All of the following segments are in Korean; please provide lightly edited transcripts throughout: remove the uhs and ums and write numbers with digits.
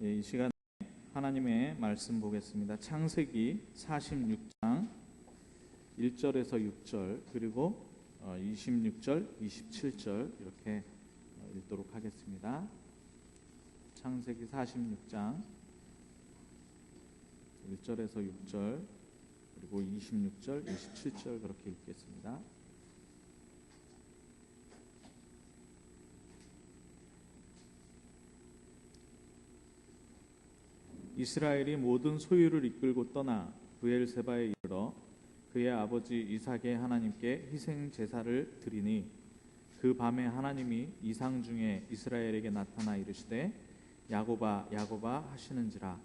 이 시간에 하나님의 말씀 보겠습니다. 창세기 46장 1절에서 6절 그리고 26절, 27절 이렇게 읽도록 하겠습니다. 창세기 46장 1절에서 6절 그리고 26절, 27절 그렇게 읽겠습니다. 이스라엘이 모든 소유를 이끌고 떠나 브엘세바에 이르러 그의 아버지 이삭의 하나님께 희생 제사를 드리니 그 밤에 하나님이 이상 중에 이스라엘에게 나타나 이르시되 야곱아 야곱아 하시는지라.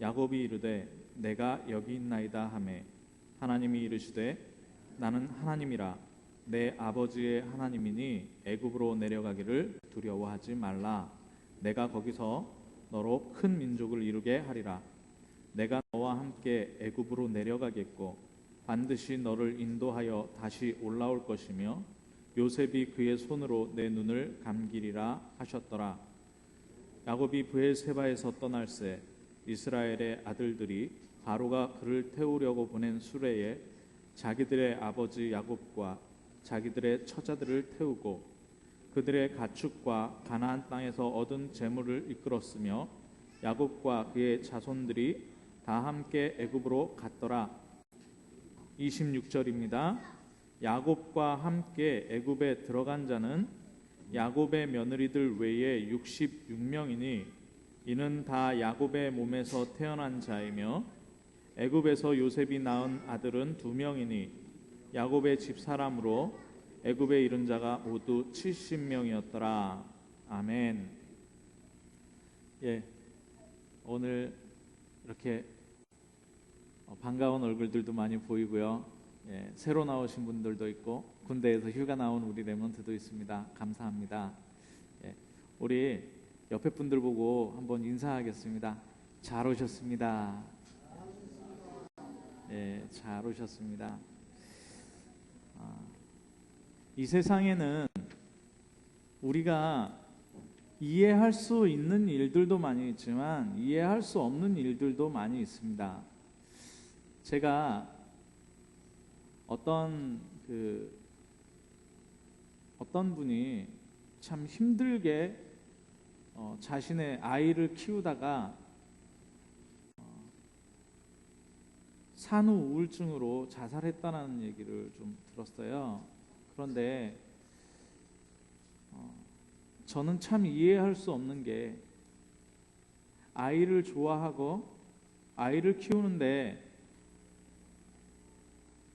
야곱이 이르되 내가 여기 있나이다 하매 하나님이 이르시되 나는 하나님이라 내 아버지의 하나님이니 애굽으로 내려가기를 두려워하지 말라. 내가 거기서 너로 큰 민족을 이루게 하리라. 내가 너와 함께 애굽으로 내려가겠고 반드시 너를 인도하여 다시 올라올 것이며 요셉이 그의 손으로 내 눈을 감기리라 하셨더라. 야곱이 브엘세바에서 떠날새 이스라엘의 아들들이 바로가 그를 태우려고 보낸 수레에 자기들의 아버지 야곱과 자기들의 처자들을 태우고 그들의 가축과 가나안 땅에서 얻은 재물을 이끌었으며 야곱과 그의 자손들이 다 함께 애굽으로 갔더라. 26절입니다. 야곱과 함께 애굽에 들어간 자는 야곱의 며느리들 외에 66명이니 이는 다 야곱의 몸에서 태어난 자이며 애굽에서 요셉이 낳은 아들은 2명이니 야곱의 집사람으로 애굽에 이른 자가 모두 70명이었더라. 아멘. 오늘 이렇게 반가운 얼굴들도 많이 보이고요. 새로 나오신 분들도 있고 군대에서 휴가 나온 우리 렘넌트도 있습니다. 감사합니다. 우리 옆에 분들 보고 한번 인사하겠습니다. 잘 오셨습니다. 잘 오셨습니다. 이 세상에는 우리가 이해할 수 있는 일들도 많이 있지만 이해할 수 없는 일들도 많이 있습니다. 제가 어떤 분이 참 힘들게 자신의 아이를 키우다가 산후 우울증으로 자살했다는 얘기를 좀 들었어요. 그런데 저는 참 이해할 수 없는 게 아이를 좋아하고 아이를 키우는데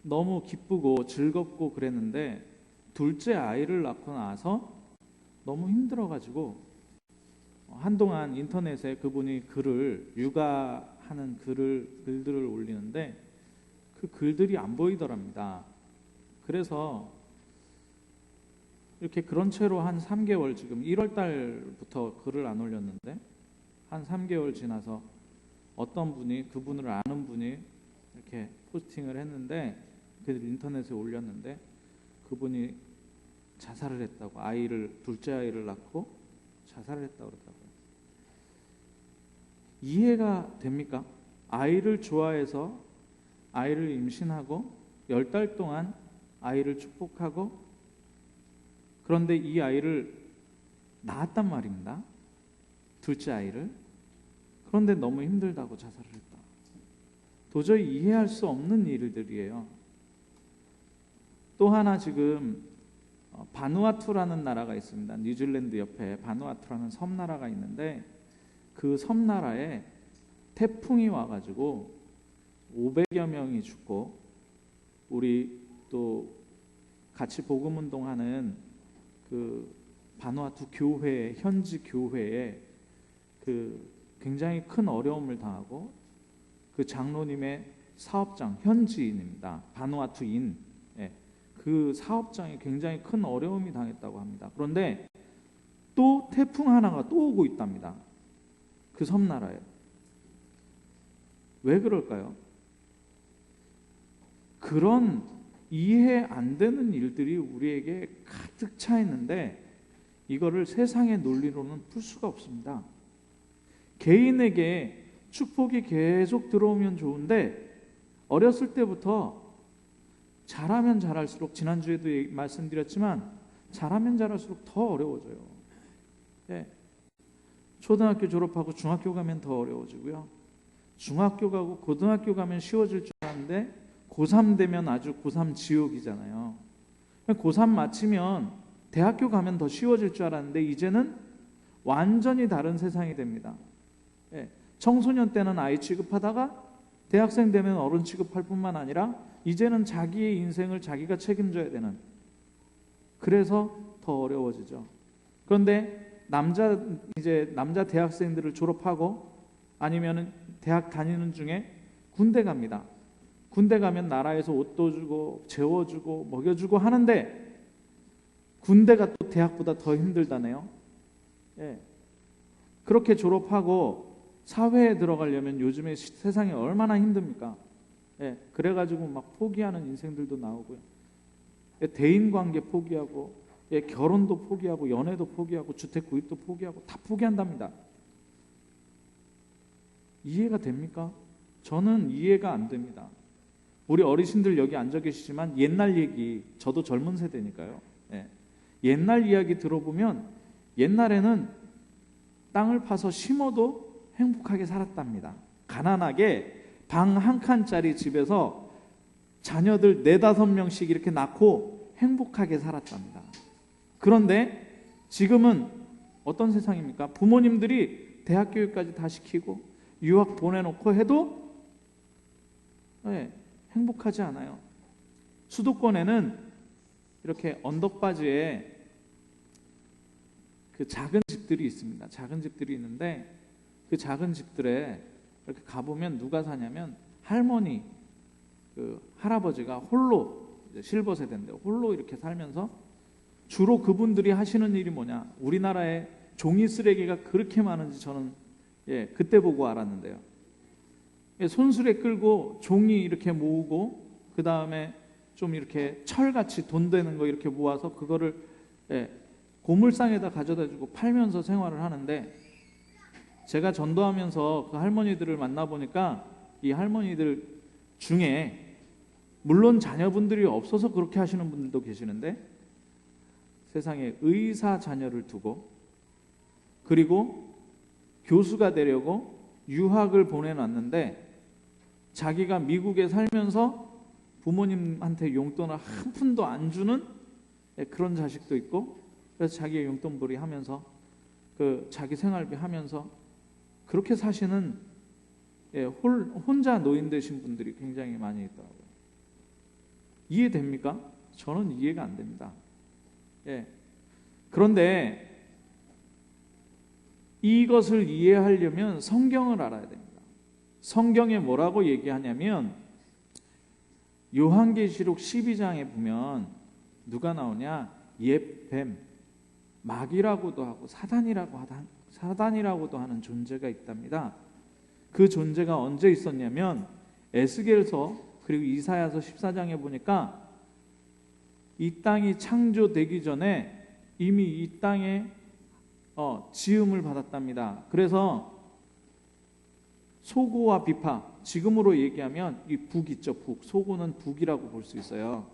너무 기쁘고 즐겁고 그랬는데 둘째 아이를 낳고 나서 너무 힘들어가지고 한동안 인터넷에 그분이 육아하는 글들을 올리는데 그 글들이 안 보이더랍니다. 그래서 이렇게 그런 채로 한 3개월, 지금 1월 달부터 글을 안 올렸는데 한 3개월 지나서 어떤 분이, 그분을 아는 분이 이렇게 포스팅을 했는데 그들 인터넷에 올렸는데 그분이 자살을 했다고, 둘째 아이를 낳고 자살을 했다고 그러더라고요. 이해가 됩니까? 아이를 좋아해서 아이를 임신하고 10달 동안 아이를 축복하고 그런데 이 아이를 낳았단 말입니다. 둘째 아이를. 그런데 너무 힘들다고 자살을 했다. 도저히 이해할 수 없는 일들이에요. 또 하나 지금 바누아투라는 나라가 있습니다. 뉴질랜드 옆에 바누아투라는 섬나라가 있는데 그 섬나라에 태풍이 와가지고 500여 명이 죽고 우리 또 같이 복음운동하는 그 바누아투 교회, 현지 교회에 굉장히 큰 어려움을 당하고 그 장로님의 사업장, 현지인입니다. 바누아투인. 그 사업장에 굉장히 큰 어려움이 당했다고 합니다. 그런데 또 태풍 하나가 또 오고 있답니다. 그 섬나라에. 왜 그럴까요? 그런 이해 안 되는 일들이 우리에게 가득 차 있는데 이거를 세상의 논리로는 풀 수가 없습니다. 개인에게 축복이 계속 들어오면 좋은데 어렸을 때부터 잘하면 잘할수록, 지난주에도 말씀드렸지만 잘하면 잘할수록 더 어려워져요. 예. 초등학교 졸업하고 중학교 가면 더 어려워지고요. 중학교 가고 고등학교 가면 쉬워질 줄 알았는데 고3 되면 아주 고3 지옥이잖아요. 고3 마치면 대학교 가면 더 쉬워질 줄 알았는데 이제는 완전히 다른 세상이 됩니다. 예. 청소년 때는 아이 취급하다가 대학생 되면 어른 취급할 뿐만 아니라 이제는 자기의 인생을 자기가 책임져야 되는, 그래서 더 어려워지죠. 그런데 남자 대학생들을 졸업하고 아니면은 대학 다니는 중에 군대 갑니다. 군대 가면 나라에서 옷도 주고 재워주고 먹여주고 하는데 군대가 또 대학보다 더 힘들다네요. 예. 그렇게 졸업하고 사회에 들어가려면 요즘에 세상이 얼마나 힘듭니까? 예. 그래가지고 막 포기하는 인생들도 나오고요. 예. 대인관계 포기하고, 예. 결혼도 포기하고, 연애도 포기하고, 주택 구입도 포기하고 다 포기한답니다. 이해가 됩니까? 저는 이해가 안 됩니다. 우리 어르신들 여기 앉아 계시지만 옛날 얘기, 저도 젊은 세대니까요. 예. 옛날 이야기 들어보면 옛날에는 땅을 파서 심어도 행복하게 살았답니다. 가난하게 방 한 칸짜리 집에서 자녀들 4-5명씩 이렇게 낳고 행복하게 살았답니다. 그런데 지금은 어떤 세상입니까? 부모님들이 대학 교육까지 다 시키고 유학 보내놓고 해도 행복하지 않아요. 수도권에는 이렇게 언덕바지에 그 작은 집들이 있습니다. 작은 집들이 있는데 그 작은 집들에 이렇게 가보면 누가 사냐면 할머니, 그 할아버지가 홀로, 실버 세대인데 홀로 이렇게 살면서 주로 그분들이 하시는 일이 뭐냐? 우리나라에 종이 쓰레기가 그렇게 많은지 저는 그때 보고 알았는데요. 손수레 끌고 종이 이렇게 모으고 그 다음에 좀 이렇게 철같이 돈 되는 거 이렇게 모아서 그거를 고물상에다 가져다주고 팔면서 생활을 하는데, 제가 전도하면서 그 할머니들을 만나보니까 이 할머니들 중에 물론 자녀분들이 없어서 그렇게 하시는 분들도 계시는데 세상에 의사 자녀를 두고 그리고 교수가 되려고 유학을 보내놨는데 자기가 미국에 살면서 부모님한테 용돈을 한 푼도 안 주는 그런 자식도 있고, 그래서 자기의 용돈벌이 하면서 그 자기 생활비 하면서 그렇게 사시는 혼자 노인 되신 분들이 굉장히 많이 있더라고요. 이해됩니까? 저는 이해가 안 됩니다. 그런데 이것을 이해하려면 성경을 알아야 됩니다. 성경에 뭐라고 얘기하냐면 요한계시록 12장에 보면 누가 나오냐? 옛뱀, 마귀라고도 하고 사단이라고도 하는 존재가 있답니다. 그 존재가 언제 있었냐면 에스겔서 그리고 이사야서 14장에 보니까 이 땅이 창조되기 전에 이미 이 땅에 지음을 받았답니다. 그래서 소고와 비파, 지금으로 얘기하면 이 북 있죠. 북. 소고는 북이라고 볼 수 있어요.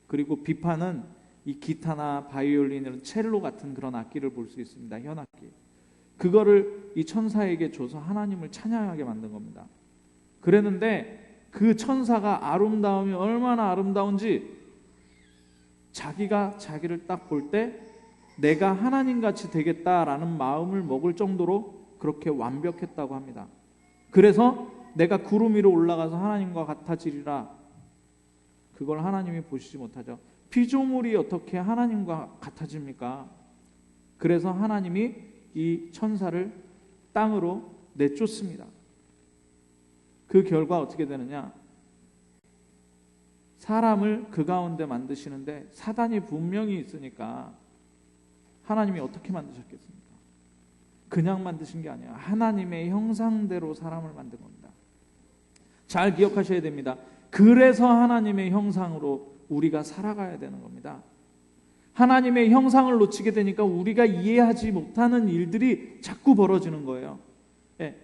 그리고 비파는 이 기타나 바이올린, 첼로 같은 그런 악기를 볼 수 있습니다. 현악기. 그거를 이 천사에게 줘서 하나님을 찬양하게 만든 겁니다. 그랬는데 그 천사가 아름다움이 얼마나 아름다운지 자기가 자기를 딱 볼 때 내가 하나님같이 되겠다라는 마음을 먹을 정도로 그렇게 완벽했다고 합니다. 그래서 내가 구름 위로 올라가서 하나님과 같아지리라. 그걸 하나님이 보시지 못하죠. 피조물이 어떻게 하나님과 같아집니까? 그래서 하나님이 이 천사를 땅으로 내쫓습니다. 그 결과 어떻게 되느냐? 사람을 그 가운데 만드시는데 사단이 분명히 있으니까 하나님이 어떻게 만드셨겠습니까? 그냥 만드신 게 아니에요. 하나님의 형상대로 사람을 만든 겁니다. 잘 기억하셔야 됩니다. 그래서 하나님의 형상으로 우리가 살아가야 되는 겁니다. 하나님의 형상을 놓치게 되니까 우리가 이해하지 못하는 일들이 자꾸 벌어지는 거예요. 예.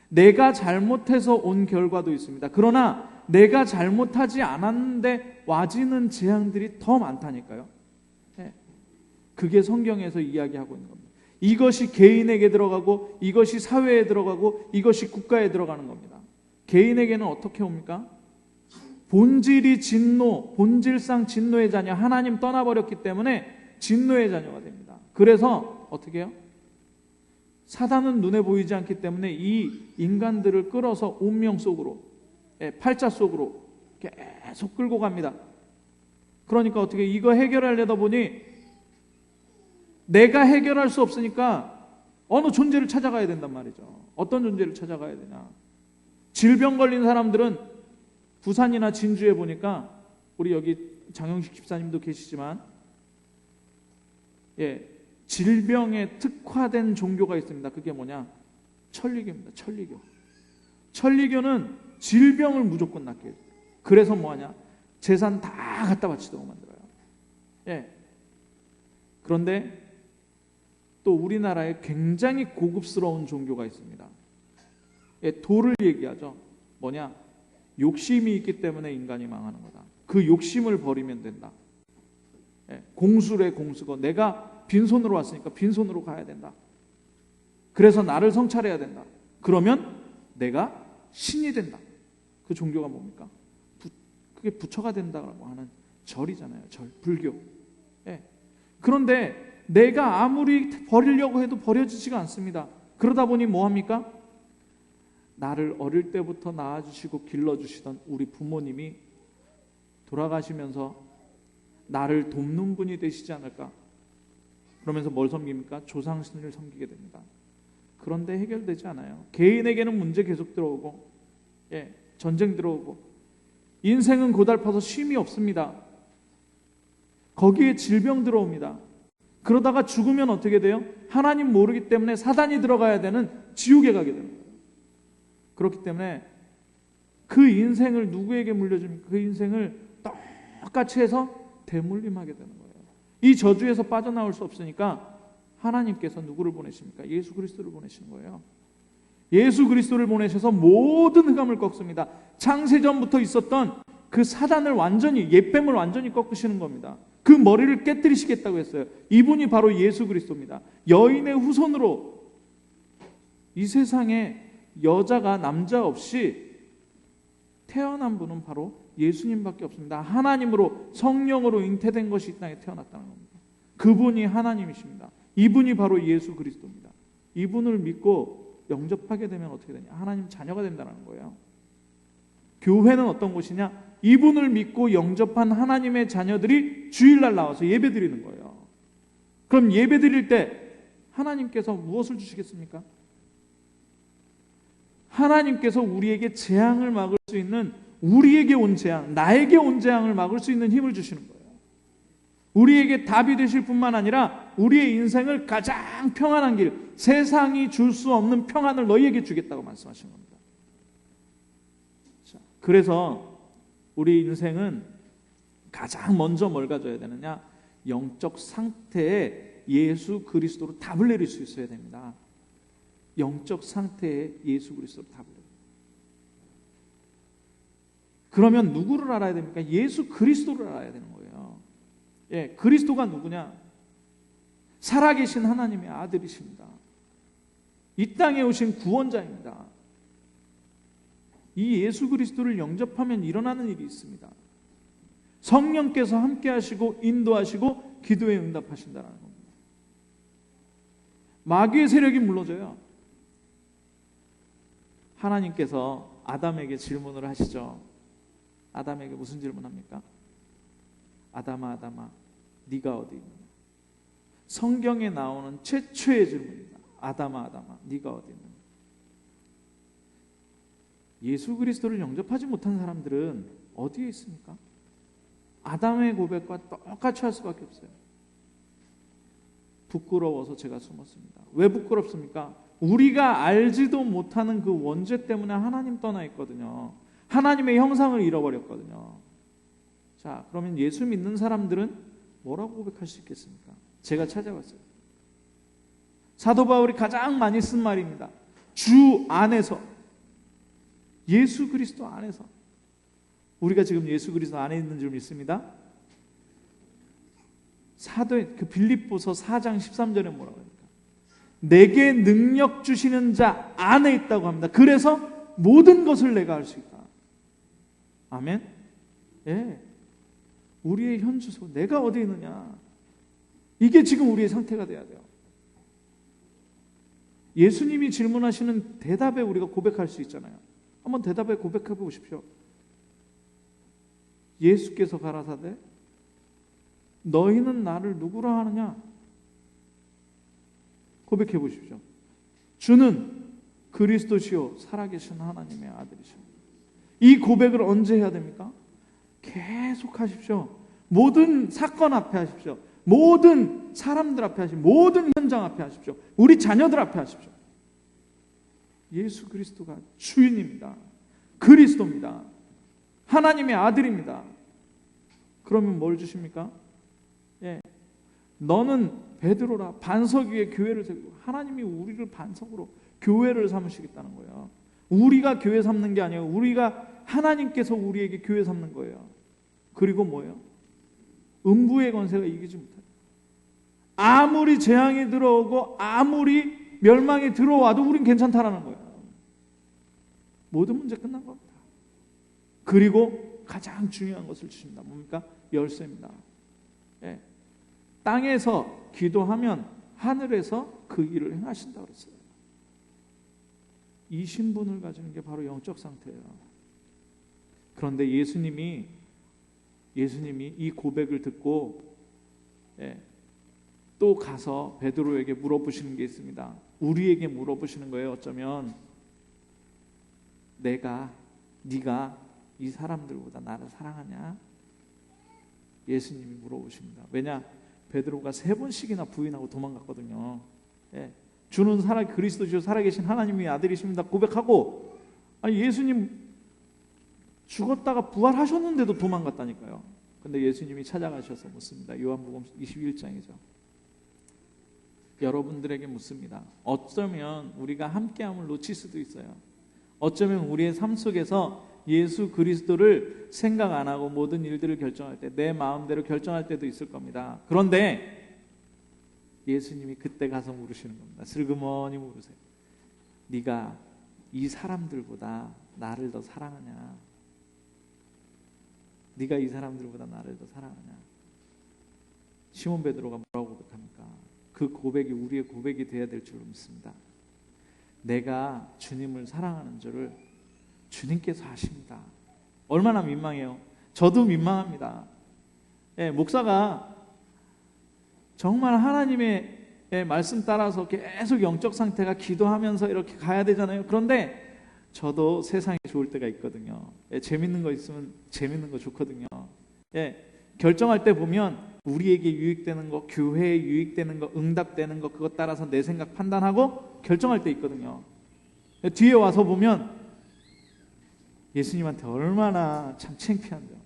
내가 잘못해서 온 결과도 있습니다. 그러나 내가 잘못하지 않았는데 와지는 재앙들이 더 많다니까요. 예. 그게 성경에서 이야기하고 있는 겁니다. 이것이 개인에게 들어가고 이것이 사회에 들어가고 이것이 국가에 들어가는 겁니다. 개인에게는 어떻게 옵니까? 본질이 진노, 본질상 진노의 자녀, 하나님 떠나버렸기 때문에 진노의 자녀가 됩니다. 그래서 어떻게 해요? 사단은 눈에 보이지 않기 때문에 이 인간들을 끌어서 운명 속으로, 팔자 속으로 계속 끌고 갑니다. 그러니까 어떻게 이거 해결하려다 보니 내가 해결할 수 없으니까 어느 존재를 찾아가야 된단 말이죠. 어떤 존재를 찾아가야 되냐? 질병 걸린 사람들은 부산이나 진주에 보니까 우리 여기 장영식 집사님도 계시지만 질병에 특화된 종교가 있습니다. 그게 뭐냐? 천리교입니다. 천리교. 천리교는 질병을 무조건 낫게 해요. 그래서 뭐하냐? 재산 다 갖다 바치도록 만들어요. 그런데 또 우리나라에 굉장히 고급스러운 종교가 있습니다. 도를 얘기하죠. 뭐냐? 욕심이 있기 때문에 인간이 망하는 거다. 그 욕심을 버리면 된다. 공수래 공수고 내가 빈손으로 왔으니까 빈손으로 가야 된다. 그래서 나를 성찰해야 된다. 그러면 내가 신이 된다. 그 종교가 뭡니까? 그게 부처가 된다고 하는 절이잖아요. 절, 불교. 그런데 내가 아무리 버리려고 해도 버려지지가 않습니다. 그러다 보니 뭐합니까? 나를 어릴 때부터 낳아주시고 길러주시던 우리 부모님이 돌아가시면서 나를 돕는 분이 되시지 않을까? 그러면서 뭘 섬깁니까? 조상신을 섬기게 됩니다. 그런데 해결되지 않아요. 개인에게는 문제 계속 들어오고, 전쟁 들어오고, 인생은 고달파서 쉼이 없습니다. 거기에 질병 들어옵니다. 그러다가 죽으면 어떻게 돼요? 하나님 모르기 때문에 사단이 들어가야 되는 지옥에 가게 되는 거예요. 그렇기 때문에 그 인생을 누구에게 물려줍니까? 그 인생을 똑같이 해서 대물림하게 되는 거예요. 이 저주에서 빠져나올 수 없으니까 하나님께서 누구를 보내십니까? 예수 그리스도를 보내시는 거예요. 예수 그리스도를 보내셔서 모든 흑암을 꺾습니다. 창세전부터 있었던 그 사단을 완전히, 옛뱀을 완전히 꺾으시는 겁니다. 그 머리를 깨뜨리시겠다고 했어요. 이분이 바로 예수 그리스도입니다. 여인의 후손으로 이 세상에 여자가 남자 없이 태어난 분은 바로 예수님밖에 없습니다. 하나님으로 성령으로 잉태된 것이 이 땅에 태어났다는 겁니다. 그분이 하나님이십니다. 이분이 바로 예수 그리스도입니다. 이분을 믿고 영접하게 되면 어떻게 되냐? 하나님 자녀가 된다는 거예요. 교회는 어떤 곳이냐? 이분을 믿고 영접한 하나님의 자녀들이 주일날 나와서 예배 드리는 거예요. 그럼 예배 드릴 때 하나님께서 무엇을 주시겠습니까? 하나님께서 우리에게 재앙을 막을 수 있는, 우리에게 온 재앙, 나에게 온 재앙을 막을 수 있는 힘을 주시는 거예요. 우리에게 답이 되실 뿐만 아니라 우리의 인생을 가장 평안한 길, 세상이 줄 수 없는 평안을 너희에게 주겠다고 말씀하신 겁니다. 자, 그래서 우리 인생은 가장 먼저 뭘 가져야 되느냐? 영적 상태에 예수 그리스도로 답을 내릴 수 있어야 됩니다. 영적 상태에 예수 그리스도로 답을 내립니다. 그러면 누구를 알아야 됩니까? 예수 그리스도를 알아야 되는 거예요. 그리스도가 누구냐? 살아계신 하나님의 아들이십니다. 이 땅에 오신 구원자입니다. 이 예수 그리스도를 영접하면 일어나는 일이 있습니다. 성령께서 함께 하시고 인도하시고 기도에 응답하신다는 겁니다. 마귀의 세력이 물러져요. 하나님께서 아담에게 질문을 하시죠. 아담에게 무슨 질문합니까? 아담아 아담아 네가 어디 있느냐? 성경에 나오는 최초의 질문입니다. 아담아 아담아 네가 어디 있느냐? 예수 그리스도를 영접하지 못한 사람들은 어디에 있습니까? 아담의 고백과 똑같이 할 수밖에 없어요. 부끄러워서 제가 숨었습니다. 왜 부끄럽습니까? 우리가 알지도 못하는 그 원죄 때문에 하나님 떠나 있거든요. 하나님의 형상을 잃어버렸거든요. 자, 그러면 예수 믿는 사람들은 뭐라고 고백할 수 있겠습니까? 제가 찾아봤어요. 사도 바울이 가장 많이 쓴 말입니다. 주 안에서, 예수 그리스도 안에서. 우리가 지금 예수 그리스도 안에 있는 줄 믿습니다. 그 빌립보서 4장 13절에 뭐라고 합니까? 내게 능력 주시는 자 안에 있다고 합니다. 그래서 모든 것을 내가 할 수 있다. 아멘? 예. 우리의 현주소, 내가 어디 있느냐, 이게 지금 우리의 상태가 돼야 돼요. 예수님이 질문하시는 대답에 우리가 고백할 수 있잖아요. 한번 대답에 고백해 보십시오. 예수께서 가라사대 너희는 나를 누구라 하느냐? 고백해 보십시오. 주는 그리스도시요 살아계신 하나님의 아들이시오. 이 고백을 언제 해야 됩니까? 계속 하십시오. 모든 사건 앞에 하십시오. 모든 사람들 앞에 하십시오. 모든 현장 앞에 하십시오. 우리 자녀들 앞에 하십시오. 예수 그리스도가 주인입니다. 그리스도입니다. 하나님의 아들입니다. 그러면 뭘 주십니까? 예, 너는 베드로라, 반석 위에 교회를 세우고. 하나님이 우리를 반석으로 교회를 삼으시겠다는 거예요. 우리가 교회 삼는 게 아니에요. 하나님께서 우리에게 교회 삼는 거예요. 그리고 뭐예요? 음부의 권세가 이기지 못해요. 아무리 재앙이 들어오고 아무리 멸망이 들어와도 우린 괜찮다라는 거예요. 모든 문제 끝난 겁니다. 그리고 가장 중요한 것을 주십니다. 뭡니까? 열쇠입니다. 예. 땅에서 기도하면 하늘에서 그 일을 행하신다고 그랬어요. 이 신분을 가지는 게 바로 영적 상태예요. 그런데 예수님이 이 고백을 듣고 또 가서 베드로에게 물어보시는 게 있습니다. 우리에게 물어보시는 거예요. 어쩌면 네가 이 사람들보다 나를 사랑하냐? 예수님이 물어보십니다. 왜냐? 베드로가 3번씩이나 부인하고 도망갔거든요. 주는 그리스도시요 살아계신 하나님의 아들이십니다 고백하고, 예수님 죽었다가 부활하셨는데도 도망갔다니까요. 근데 예수님이 찾아가셔서 묻습니다. 요한복음 21장이죠. 여러분들에게 묻습니다. 어쩌면 우리가 함께함을 놓칠 수도 있어요. 어쩌면 우리의 삶 속에서 예수 그리스도를 생각 안 하고 모든 일들을 결정할 때, 내 마음대로 결정할 때도 있을 겁니다. 그런데 예수님이 그때 가서 물으시는 겁니다. 슬그머니 물으세요. 네가 이 사람들보다 나를 더 사랑하냐? 네가 이 사람들보다 나를 더 사랑하냐? 시몬 베드로가 뭐라고 고백합니까? 그 고백이 우리의 고백이 돼야 될 줄로 믿습니다. 내가 주님을 사랑하는 줄을 주님께서 아십니다. 얼마나 민망해요. 저도 민망합니다. 목사가 정말 하나님의 말씀 따라서 계속 영적 상태가 기도하면서 이렇게 가야 되잖아요. 그런데 저도 세상에 좋을 때가 있거든요. 재밌는 거 있으면 재밌는 거 좋거든요. 결정할 때 보면 우리에게 유익되는 거, 교회에 유익되는 거, 응답되는 거, 그것 따라서 내 생각 판단하고 결정할 때 있거든요. 뒤에 와서 보면 예수님한테 얼마나 참 창피한데요.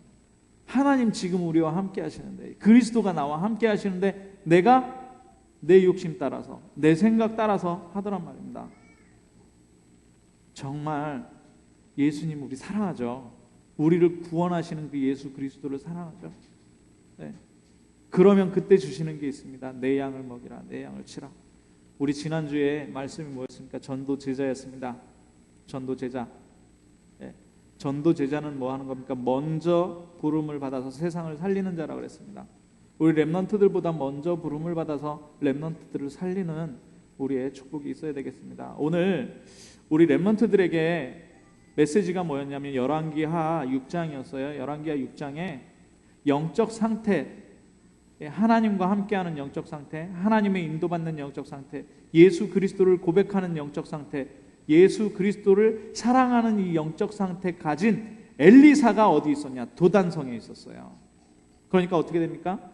하나님 지금 우리와 함께 하시는데, 그리스도가 나와 함께 하시는데 내가 내 욕심 따라서, 내 생각 따라서 하더란 말입니다. 정말 예수님 우리 사랑하죠. 우리를 구원하시는 그 예수 그리스도를 사랑하죠. 그러면 그때 주시는 게 있습니다. 내 양을 먹이라, 내 양을 치라. 우리 지난주에 말씀이 뭐였습니까? 전도 제자였습니다. 전도 제자. 전도 제자는 뭐 하는 겁니까? 먼저 부름을 받아서 세상을 살리는 자라고 그랬습니다. 우리 렘넌트들보다 먼저 부름을 받아서 렘넌트들을 살리는 우리의 축복이 있어야 되겠습니다. 오늘 우리 렘넌트들에게 메시지가 뭐였냐면 열왕기하 6장이었어요. 열왕기하 6장에 영적 상태, 하나님과 함께하는 영적 상태, 하나님의 인도받는 영적 상태, 예수 그리스도를 고백하는 영적 상태, 예수 그리스도를 사랑하는 이 영적 상태 가진 엘리사가 어디 있었냐? 도단성에 있었어요. 그러니까 어떻게 됩니까?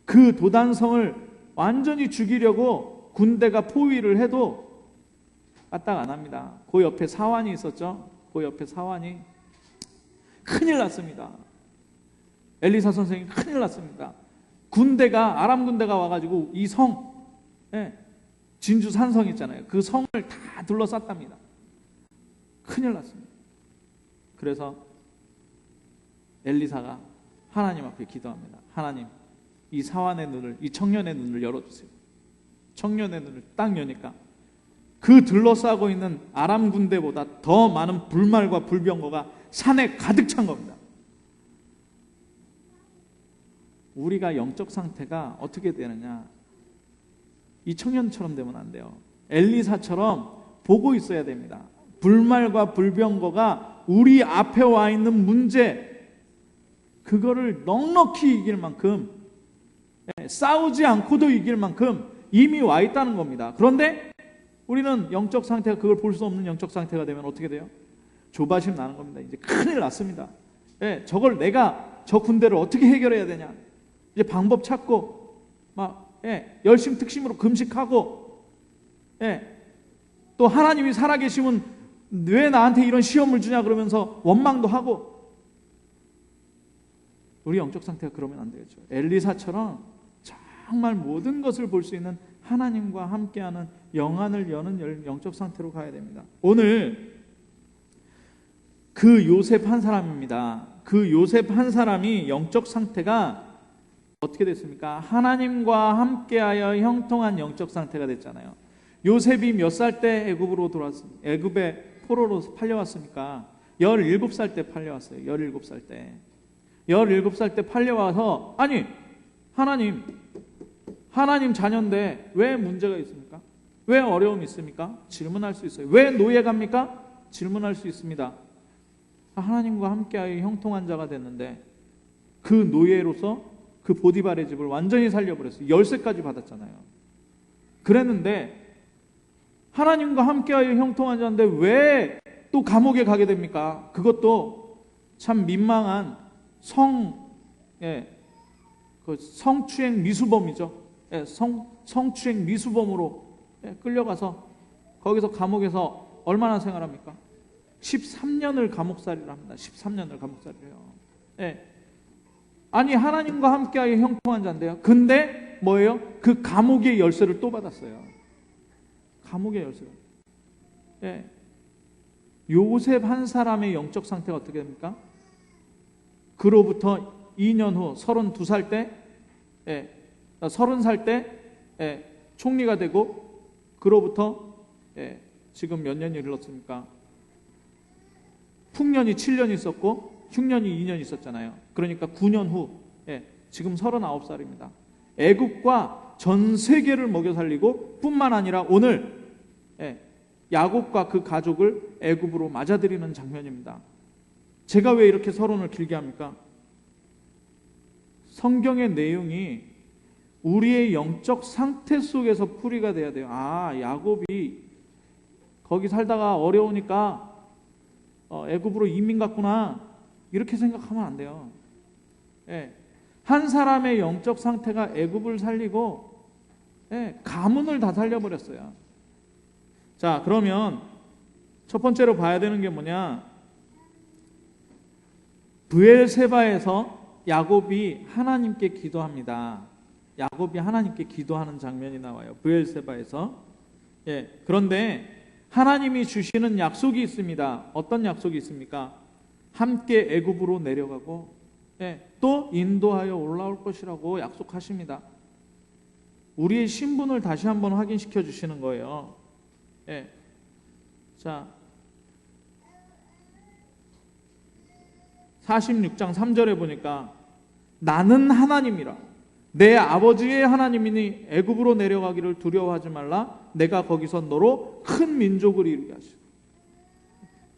그 도단성을 완전히 죽이려고 군대가 포위를 해도 까딱 안 합니다. 그 옆에 사환이 있었죠. 그 옆에 사환이 큰일 났습니다. 엘리사 선생이 큰일 났습니다. 아람 군대가 와가지고 이 성 진주 산성 있잖아요. 그 성을 다 둘러쌌답니다. 큰일 났습니다. 그래서 엘리사가 하나님 앞에 기도합니다. 하나님, 이 사환의 눈을, 이 청년의 눈을 열어주세요. 청년의 눈을 딱 여니까 그 둘러싸고 있는 아람 군대보다 더 많은 불말과 불병거가 산에 가득 찬 겁니다. 우리가 영적 상태가 어떻게 되느냐, 이 청년처럼 되면 안 돼요. 엘리사처럼 보고 있어야 됩니다. 불말과 불병거가 우리 앞에 와 있는 문제, 그거를 넉넉히 이길 만큼, 싸우지 않고도 이길 만큼 이미 와 있다는 겁니다. 그런데 우리는 영적 상태가, 그걸 볼 수 없는 영적 상태가 되면 어떻게 돼요? 조바심 나는 겁니다. 이제 큰일 났습니다. 저걸 내가 저 군대를 어떻게 해결해야 되냐, 이제 방법 찾고 막 열심 특심으로 금식하고, 또 하나님이 살아계시면 왜 나한테 이런 시험을 주냐 그러면서 원망도 하고. 우리 영적 상태가 그러면 안 되겠죠. 엘리사처럼 정말 모든 것을 볼 수 있는 하나님과 함께하는 영안을 여는 영적 상태로 가야 됩니다. 오늘 그 요셉 한 사람입니다. 그 요셉 한 사람이 영적 상태가 어떻게 됐습니까? 하나님과 함께하여 형통한 영적 상태가 됐잖아요. 요셉이 몇 살 때 애굽으로 돌아왔습니까? 애굽에 포로로 팔려왔습니까? 17살 때 팔려왔어요. 17살 때. 17살 때 팔려와서, 아니 하나님 자녀인데 왜 문제가 있습니까? 왜 어려움이 있습니까? 질문할 수 있어요. 왜 노예 갑니까? 질문할 수 있습니다. 하나님과 함께하여 형통한 자가 됐는데 그 노예로서 그 보디발의 집을 완전히 살려버렸어요. 열쇠까지 받았잖아요. 그랬는데 하나님과 함께하여 형통한 자인데 왜 또 감옥에 가게 됩니까? 그것도 참 민망한 성추행 미수범이죠. 성추행 미수범으로 끌려가서 거기서 감옥에서 얼마나 생활합니까? 13년을 감옥살이를 합니다. 13년을 감옥살이를 해요. 아니 하나님과 함께하여 형통한 자인데요. 근데 뭐예요? 그 감옥의 열쇠를 또 받았어요. 감옥의 열쇠. 요셉 한 사람의 영적 상태가 어떻게 됩니까? 그로부터 2년 후 32살 때 30살 때 총리가 되고, 그로부터 지금 몇 년이 흘렀습니까? 풍년이 7년 있었고 흉년이 2년 있었잖아요. 그러니까 9년 후 지금 39살입니다. 애국과 전 세계를 먹여 살리고 뿐만 아니라 오늘 야곱과 그 가족을 애굽으로 맞아들이는 장면입니다. 제가 왜 이렇게 서론을 길게 합니까? 성경의 내용이 우리의 영적 상태 속에서 풀이가 돼야 돼요. 아, 야곱이 거기 살다가 어려우니까 애굽으로 이민 갔구나, 이렇게 생각하면 안 돼요. 한 사람의 영적 상태가 애굽을 살리고 가문을 다 살려버렸어요. 자, 그러면 첫 번째로 봐야 되는 게 뭐냐? 브엘세바에서 야곱이 하나님께 기도합니다. 야곱이 하나님께 기도하는 장면이 나와요. 브엘세바에서. 그런데 하나님이 주시는 약속이 있습니다. 어떤 약속이 있습니까? 함께 애굽으로 내려가고 또 인도하여 올라올 것이라고 약속하십니다. 우리의 신분을 다시 한번 확인시켜 주시는 거예요. 자, 46장 3절에 보니까 나는 하나님이라, 내 아버지의 하나님이니 애굽으로 내려가기를 두려워하지 말라. 내가 거기서 너로 큰 민족을 이루게 하시고.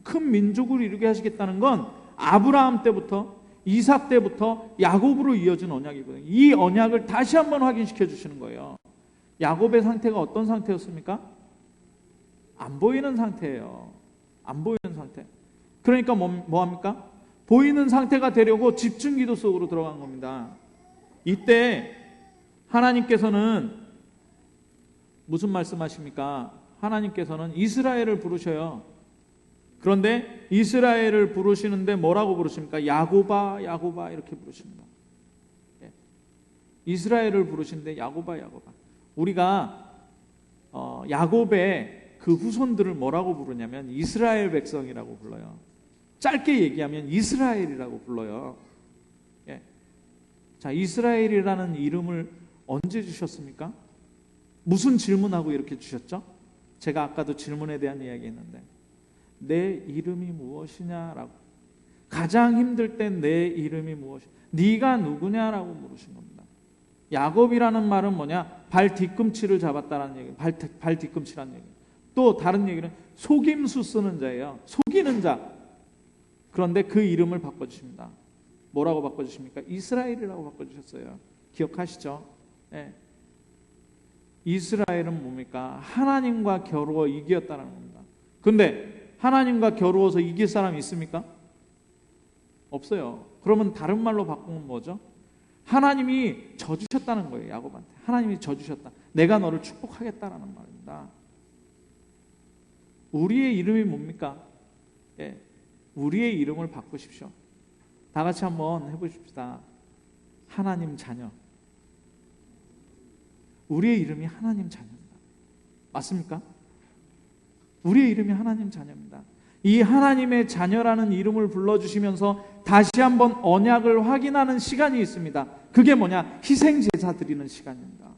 큰 민족을 이루게 하시겠다는 건 아브라함 때부터 이삭 때부터 야곱으로 이어진 언약이거든요. 이 언약을 다시 한번 확인시켜 주시는 거예요. 야곱의 상태가 어떤 상태였습니까? 안 보이는 상태예요. 안 보이는 상태. 그러니까 뭐 합니까? 보이는 상태가 되려고 집중기도 속으로 들어간 겁니다. 이때 하나님께서는 무슨 말씀하십니까? 하나님께서는 이스라엘을 부르셔요. 그런데 이스라엘을 부르시는데 뭐라고 부르십니까? 야곱아, 야곱아 이렇게 부르십니다. 이스라엘을 부르시는데 야곱아, 야곱아. 우리가 야곱의 그 후손들을 뭐라고 부르냐면 이스라엘 백성이라고 불러요. 짧게 얘기하면 이스라엘이라고 불러요. 예. 자, 이스라엘이라는 이름을 언제 주셨습니까? 무슨 질문하고 이렇게 주셨죠? 제가 아까도 질문에 대한 이야기했는데 내 이름이 무엇이냐라고, 가장 힘들 때 내 이름이 무엇이냐, 네가 누구냐라고 물으신 겁니다. 야곱이라는 말은 뭐냐? 발 뒤꿈치를 잡았다라는 얘기, 발 뒤꿈치라는 얘기. 또 다른 얘기는 속임수 쓰는 자예요. 속이는 자. 그런데 그 이름을 바꿔주십니다. 뭐라고 바꿔주십니까? 이스라엘이라고 바꿔주셨어요. 기억하시죠? 예. 이스라엘은 뭡니까? 하나님과 겨루어 이겼다는 겁니다. 근데 하나님과 겨루어서 이길 사람이 있습니까? 없어요. 그러면 다른 말로 바꾸면 뭐죠? 하나님이 져주셨다는 거예요. 야곱한테 하나님이 져주셨다. 내가 너를 축복하겠다라는 말입니다. 우리의 이름이 뭡니까? 예. 우리의 이름을 바꾸십시오. 다 같이 한번 해보십시다. 하나님 자녀. 우리의 이름이 하나님 자녀입니다. 맞습니까? 우리의 이름이 하나님 자녀입니다. 이 하나님의 자녀라는 이름을 불러주시면서 다시 한번 언약을 확인하는 시간이 있습니다. 그게 뭐냐? 희생제사 드리는 시간입니다.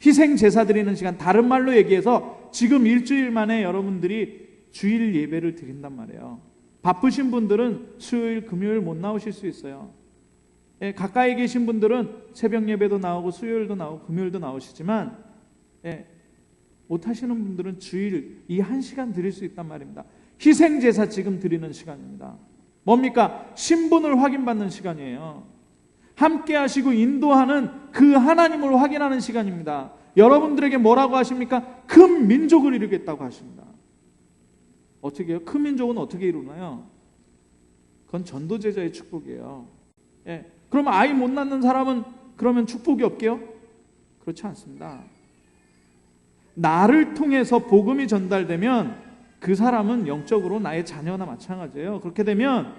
희생제사 드리는 시간, 다른 말로 얘기해서 지금 일주일 만에 여러분들이 주일 예배를 드린단 말이에요. 바쁘신 분들은 수요일, 금요일 못 나오실 수 있어요. 예, 가까이 계신 분들은 새벽 예배도 나오고 수요일도 나오고 금요일도 나오시지만, 예, 못 하시는 분들은 주일 이 한 시간 드릴 수 있단 말입니다. 희생제사 지금 드리는 시간입니다. 뭡니까? 신분을 확인받는 시간이에요. 함께 하시고 인도하는 그 하나님을 확인하는 시간입니다. 여러분들에게 뭐라고 하십니까? 큰 민족을 이루겠다고 하십니다. 어떻게 해요? 큰 민족은 어떻게 이루나요? 그건 전도제자의 축복이에요. 예. 그럼 아이 못 낳는 사람은 그러면 축복이 없게요? 그렇지 않습니다. 나를 통해서 복음이 전달되면 그 사람은 영적으로 나의 자녀나 마찬가지예요. 그렇게 되면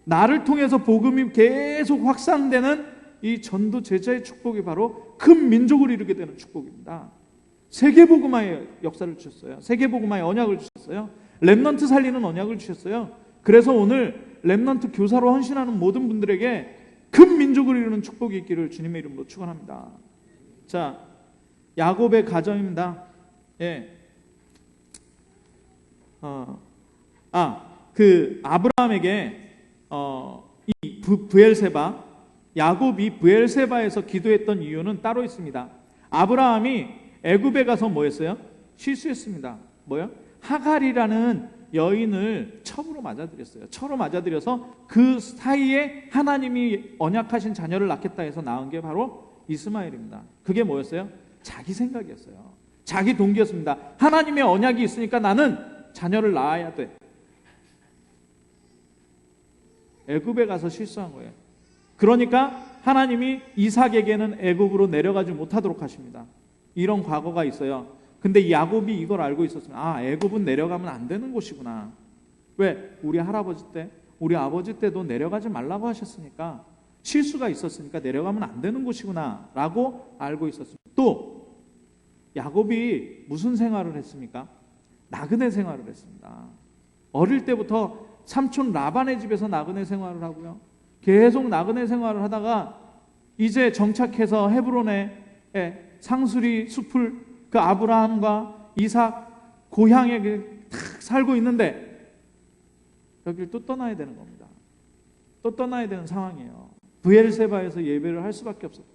나를 통해서 복음이 계속 확산되는 이 전도 제자의 축복이 바로 큰 민족을 이루게 되는 축복입니다. 세계복음화의 역사를 주셨어요. 세계복음화의 언약을 주셨어요. 렘넌트 살리는 언약을 주셨어요. 그래서 오늘 렘넌트 교사로 헌신하는 모든 분들에게 큰 민족을 이루는 축복이 있기를 주님의 이름으로 축원합니다. 자, 야곱의 가정입니다. 예. 아브라함에게 이 브엘세바, 야곱이 브엘세바에서 기도했던 이유는 따로 있습니다. 아브라함이 애굽에 가서 뭐 했어요? 실수했습니다. 뭐요? 하갈이라는 여인을 첩으로 맞아들였어요. 처로 맞아들여서 그 사이에 하나님이 언약하신 자녀를 낳겠다 해서 낳은 게 바로 이스마엘입니다. 그게 뭐였어요? 자기 생각이었어요. 자기 동기였습니다. 하나님의 언약이 있으니까 나는 자녀를 낳아야 돼. 애굽에 가서 실수한 거예요. 그러니까 하나님이 이삭에게는 애굽으로 내려가지 못하도록 하십니다. 이런 과거가 있어요. 근데 이 야곱이 이걸 알고 있었으면 애굽은 내려가면 안 되는 곳이구나. 왜? 우리 할아버지 때, 우리 아버지 때도 내려가지 말라고 하셨으니까, 실수가 있었으니까 내려가면 안 되는 곳이구나 라고 알고 있었습니다. 또 야곱이 무슨 생활을 했습니까? 나그네 생활을 했습니다. 어릴 때부터 삼촌 라반의 집에서 나그네 생활을 하고요. 계속 나그네 생활을 하다가 이제 정착해서 헤브론의 상수리 숲을 그 아브라함과 이삭 고향에 탁 살고 있는데 여기를 또 떠나야 되는 겁니다. 또 떠나야 되는 상황이에요. 브엘세바에서 예배를 할 수밖에 없어요.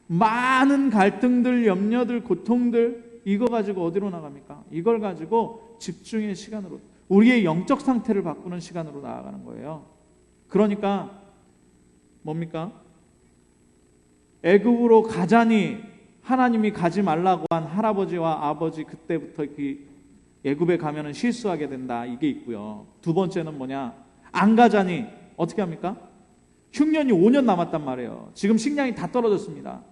많은 갈등들, 염려들, 고통들, 이거 가지고 어디로 나갑니까? 이걸 가지고 집중의 시간으로, 우리의 영적 상태를 바꾸는 시간으로 나아가는 거예요. 그러니까 뭡니까? 애굽으로 가자니 하나님이 가지 말라고 한 할아버지와 아버지, 그때부터 그 애굽에 가면은 실수하게 된다, 이게 있고요. 두 번째는 뭐냐? 안 가자니 어떻게 합니까? 흉년이 5년 남았단 말이에요. 지금 식량이 다 떨어졌습니다.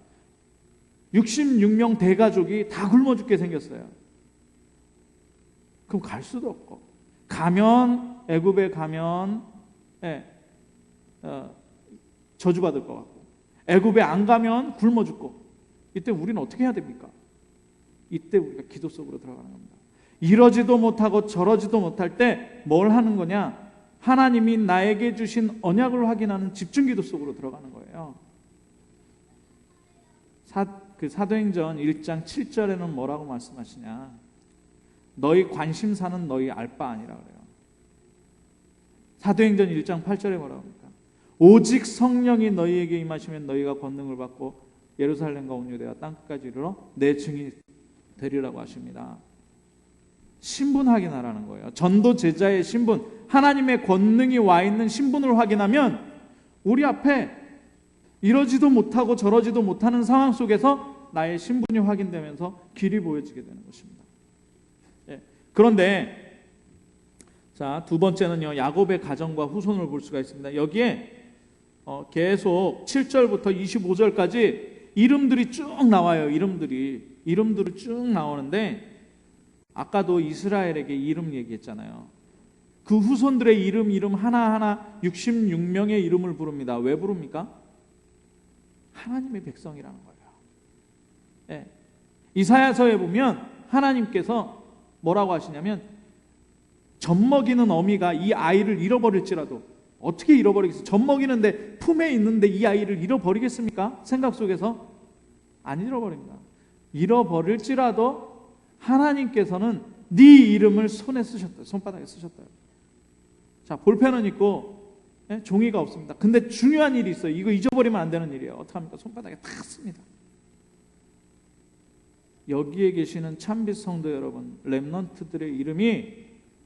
66명 대가족이 다 굶어 죽게 생겼어요. 그럼 갈 수도 없고, 가면 애굽에 가면 저주받을 것 같고, 애굽에 안 가면 굶어 죽고, 이때 우리는 어떻게 해야 됩니까? 이때 우리가 기도 속으로 들어가는 겁니다. 이러지도 못하고 저러지도 못할 때 뭘 하는 거냐? 하나님이 나에게 주신 언약을 확인하는 집중기도 속으로 들어가는 거예요. 사도행전 1장 7절에는 뭐라고 말씀하시냐? 너희 관심사는 너희 알 바 아니라 그래요. 사도행전 1장 8절에 뭐라고 합니까? 오직 성령이 너희에게 임하시면 너희가 권능을 받고 예루살렘과 온 유대와 땅끝까지 이르러 내 증인이 되리라고 하십니다. 신분 확인하라는 거예요. 전도 제자의 신분, 하나님의 권능이 와 있는 신분을 확인하면 우리 앞에 이러지도 못하고 저러지도 못하는 상황 속에서 나의 신분이 확인되면서 길이 보여지게 되는 것입니다. 예. 그런데 자, 두 번째는요, 야곱의 가정과 후손을 볼 수가 있습니다. 여기에 계속 7절부터 25절까지 이름들이 쭉 나와요. 이름들이 쭉 나오는데 아까도 이스라엘에게 이름 얘기했잖아요. 그 후손들의 이름 하나하나 66명의 이름을 부릅니다. 왜 부릅니까? 하나님의 백성이라는 거예요. 예. 이사야서에 보면 하나님께서 뭐라고 하시냐면 젖먹이는 어미가 이 아이를 잃어버릴지라도 어떻게 잃어버리겠어요? 젖먹이는데 품에 있는데 이 아이를 잃어버리겠습니까? 생각 속에서 안 잃어버립니다. 잃어버릴지라도 하나님께서는 네 이름을 손에 쓰셨다. 손바닥에 쓰셨다. 자, 볼펜은 있고 종이가 없습니다. 근데 중요한 일이 있어요. 이거 잊어버리면 안 되는 일이에요. 어떡합니까? 손바닥에 다 씁니다. 여기에 계시는 참빛 성도 여러분, 렘넌트들의 이름이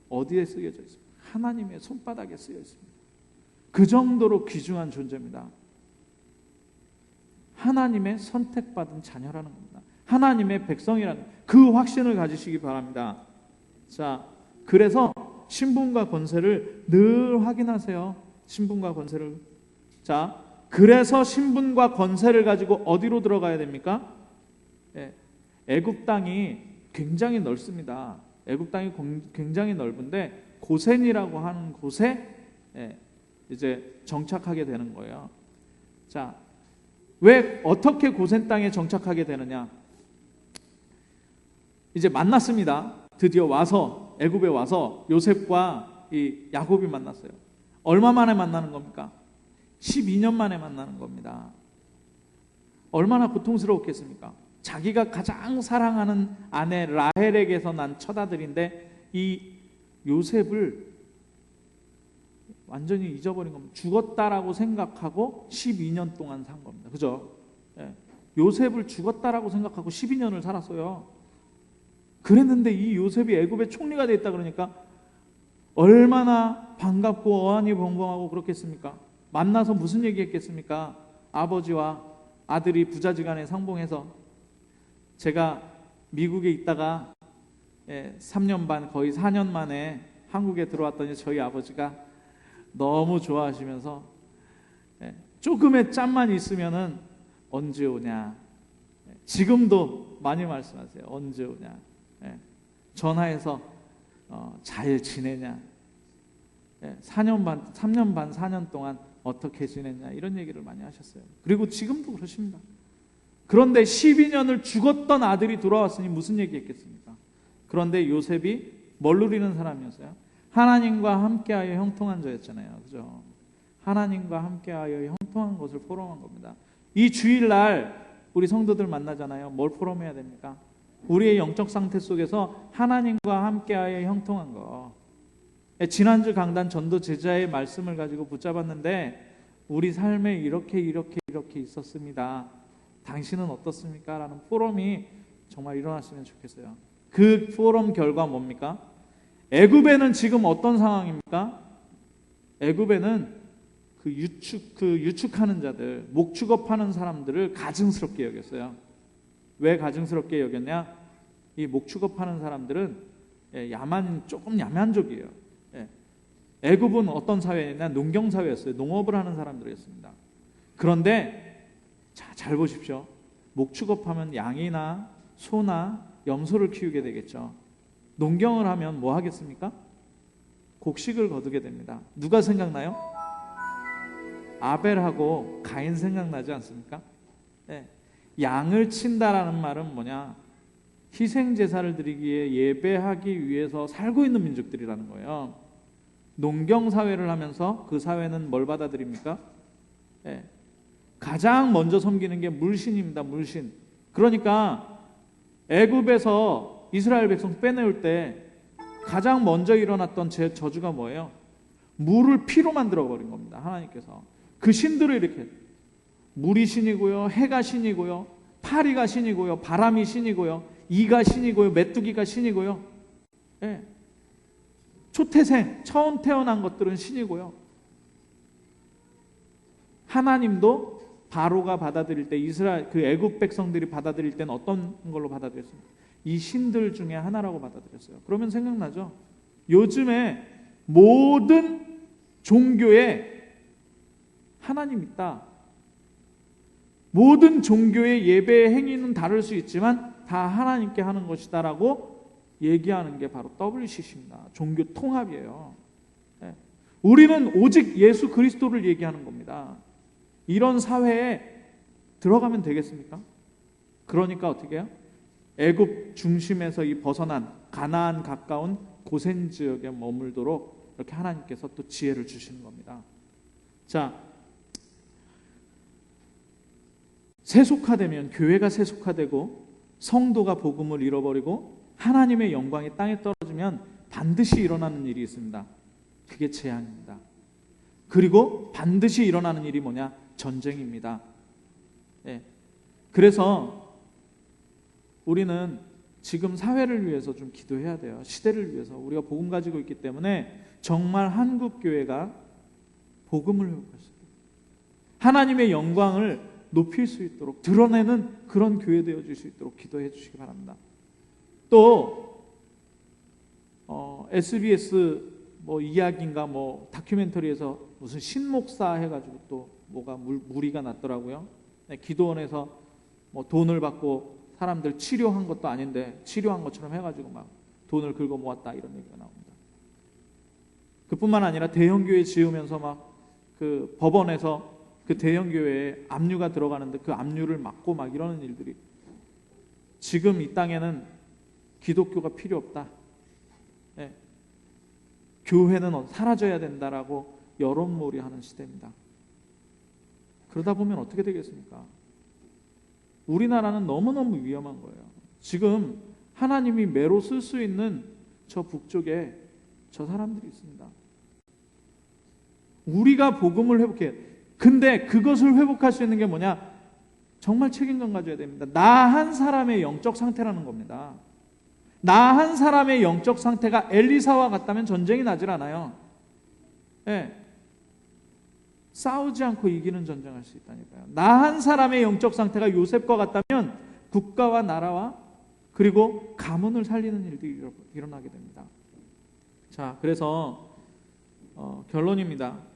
어디에 쓰여져 있습니까? 하나님의 손바닥에 쓰여 있습니다. 그 정도로 귀중한 존재입니다. 하나님의 선택받은 자녀라는 겁니다. 하나님의 백성이라는 그 확신을 가지시기 바랍니다. 자, 그래서 신분과 권세를 늘 확인하세요. 신분과 권세를. 자, 그래서 신분과 권세를 가지고 어디로 들어가야 됩니까? 애굽 땅이 굉장히 넓습니다. 애굽 땅이 굉장히 넓은데 고센이라고 하는 곳에 이제 정착하게 되는 거예요. 자, 왜 어떻게 고센 땅에 정착하게 되느냐? 이제 만났습니다. 드디어 와서 애굽에 와서 요셉과 이 야곱이 만났어요. 얼마 만에 만나는 겁니까? 12년 만에 만나는 겁니다. 얼마나 고통스러웠겠습니까? 자기가 가장 사랑하는 아내 라헬에게서 난 첫 아들인데 이 요셉을 완전히 잊어버린 겁니다. 죽었다라고 생각하고 12년 동안 산 겁니다. 그죠? 요셉을 죽었다라고 생각하고 12년을 살았어요. 그랬는데 이 요셉이 애굽의 총리가 됐다 그러니까 얼마나 반갑고 어안이 벙벙하고 그렇겠습니까? 만나서 무슨 얘기했겠습니까? 아버지와 아들이 부자지간에 상봉해서 제가 미국에 있다가 3년 반 거의 4년 만에 한국에 들어왔더니 저희 아버지가 너무 좋아하시면서 조금의 짬만 있으면은 언제 오냐, 지금도 많이 말씀하세요. 언제 오냐, 전화해서 잘 지내냐, 3년 반 4년 동안 어떻게 지냈냐 이런 얘기를 많이 하셨어요. 그리고 지금도 그러십니다. 그런데 12년을 죽었던 아들이 돌아왔으니 무슨 얘기했겠습니까? 그런데 요셉이 뭘 누리는 사람이었어요? 하나님과 함께하여 형통한 자였잖아요. 그죠? 하나님과 함께하여 형통한 것을 포럼한 겁니다. 이 주일날 우리 성도들 만나잖아요. 뭘 포럼해야 됩니까? 우리의 영적 상태 속에서 하나님과 함께하여 형통한 거. 지난주 강단 전도 제자의 말씀을 가지고 붙잡았는데 우리 삶에 이렇게 있었습니다. 당신은 어떻습니까? 라는 포럼이 정말 일어났으면 좋겠어요. 그 포럼 결과 뭡니까? 애굽에는 지금 어떤 상황입니까? 애굽에는 그 유축하는 자들, 목축업하는 사람들을 가증스럽게 여겼어요. 왜 가증스럽게 여겼냐? 이 목축업하는 사람들은 조금 야만족이에요. 애굽은 어떤 사회냐? 농경 사회였어요. 농업을 하는 사람들이었습니다. 그런데 잘 보십시오. 목축업하면 양이나 소나 염소를 키우게 되겠죠. 농경을 하면 뭐 하겠습니까? 곡식을 거두게 됩니다. 누가 생각나요? 아벨하고 가인 생각나지 않습니까? 양을 친다라는 말은 뭐냐? 희생 제사를 드리기에 예배하기 위해서 살고 있는 민족들이라는 거예요. 농경 사회를 하면서 그 사회는 뭘 받아들입니까? 예. 가장 먼저 섬기는 게 물신입니다. 물신. 그러니까 애굽에서 이스라엘 백성 빼내올 때 가장 먼저 일어났던 저주가 뭐예요? 물을 피로 만들어 버린 겁니다. 하나님께서 그 신들을 이렇게, 물이 신이고요, 해가 신이고요, 파리가 신이고요, 바람이 신이고요, 이가 신이고요, 메뚜기가 신이고요, 예. 초태생 처음 태어난 것들은 신이고요. 하나님도 바로가 받아들일 때, 이스라엘 그 애굽 백성들이 받아들일 때는 어떤 걸로 받아들였습니까? 이 신들 중에 하나라고 받아들였어요. 그러면 생각나죠? 요즘에 모든 종교에 하나님 있다. 모든 종교의 예배의 행위는 다를 수 있지만 다 하나님께 하는 것이다라고 얘기하는 게 바로 WCC입니다. 종교 통합이에요. 우리는 오직 예수 그리스도를 얘기하는 겁니다. 이런 사회에 들어가면 되겠습니까? 그러니까 어떻게 해요? 애굽 중심에서 이 벗어난 가나안 가까운 고센 지역에 머물도록 이렇게 하나님께서 또 지혜를 주시는 겁니다. 자, 세속화되면, 교회가 세속화되고 성도가 복음을 잃어버리고 하나님의 영광이 땅에 떨어지면 반드시 일어나는 일이 있습니다. 그게 재앙입니다. 그리고 반드시 일어나는 일이 뭐냐? 전쟁입니다. 예. 그래서 우리는 지금 사회를 위해서 좀 기도해야 돼요. 시대를 위해서. 우리가 복음 가지고 있기 때문에 정말 한국 교회가 복음을 회복할 수 있도록, 하나님의 영광을 높일 수 있도록 드러내는 그런 교회 되어질 수 있도록 기도해 주시기 바랍니다. 또 SBS 뭐 이야기인가 뭐 다큐멘터리에서 무슨 신목사 해가지고 또 뭐가 무리가 났더라고요. 기도원에서 뭐 돈을 받고 사람들 치료한 것도 아닌데 치료한 것처럼 해가지고 막 돈을 긁어 모았다, 이런 얘기가 나옵니다. 그뿐만 아니라 대형교회 지으면서 막 그 법원에서 그 대형교회에 압류가 들어가는데 그 압류를 막고 막 이러는 일들이, 지금 이 땅에는 기독교가 필요 없다, 예. 교회는 사라져야 된다라고 여론몰이 하는 시대입니다. 그러다 보면 어떻게 되겠습니까? 우리나라는 너무너무 위험한 거예요. 지금 하나님이 매로 쓸 수 있는 저 북쪽에 저 사람들이 있습니다. 우리가 복음을 회복해요. 근데 그것을 회복할 수 있는 게 뭐냐? 정말 책임감 가져야 됩니다. 나 한 사람의 영적 상태라는 겁니다. 나 한 사람의 영적 상태가 엘리사와 같다면 전쟁이 나질 않아요. 예. 싸우지 않고 이기는 전쟁할 수 있다니까요. 나 한 사람의 영적 상태가 요셉과 같다면 국가와 나라와 그리고 가문을 살리는 일들이 일어나게 됩니다. 자, 그래서 결론입니다.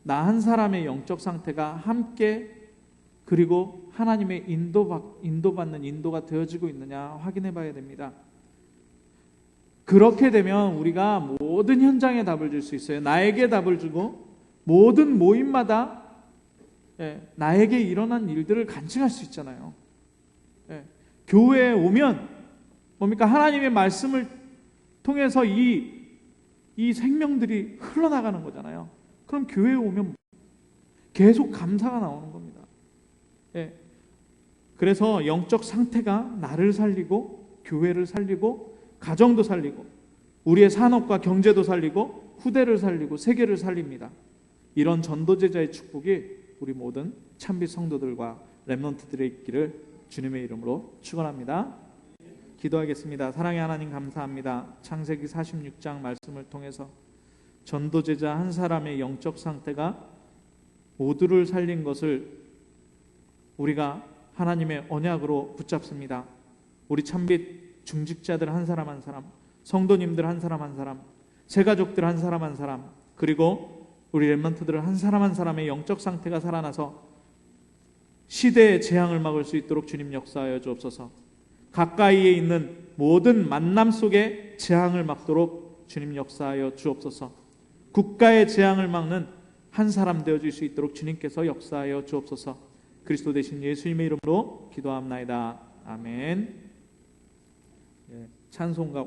나 한 사람의 영적 상태가 함께 그리고 하나님의 인도받는 인도가 되어지고 있느냐 확인해 봐야 됩니다. 그렇게 되면 우리가 모든 현장에 답을 줄 수 있어요. 나에게 답을 주고 모든 모임마다 나에게 일어난 일들을 간증할 수 있잖아요. 교회에 오면 뭡니까? 하나님의 말씀을 통해서 이 생명들이 흘러나가는 거잖아요. 그럼 교회에 오면 계속 감사가 나오는 겁니다. 그래서 영적 상태가 나를 살리고 교회를 살리고 가정도 살리고 우리의 산업과 경제도 살리고 후대를 살리고 세계를 살립니다. 이런 전도제자의 축복이 우리 모든 참빛 성도들과 렘넌트들의 있기를 주님의 이름으로 축원합니다. 기도하겠습니다. 사랑의 하나님, 감사합니다. 창세기 46장 말씀을 통해서 전도제자 한 사람의 영적 상태가 모두를 살린 것을 우리가 하나님의 언약으로 붙잡습니다. 우리 참빛 중직자들 한 사람 한 사람, 성도님들 한 사람 한 사람, 새가족들 한 사람 한 사람, 그리고 우리 렘넌트들 한 사람 한 사람의 영적 상태가 살아나서 시대의 재앙을 막을 수 있도록 주님 역사하여 주옵소서. 가까이에 있는 모든 만남 속에 재앙을 막도록 주님 역사하여 주옵소서. 국가의 재앙을 막는 한 사람 되어줄 수 있도록 주님께서 역사하여 주옵소서. 그리스도 되신 예수님의 이름으로 기도합나이다. 아멘. 찬송가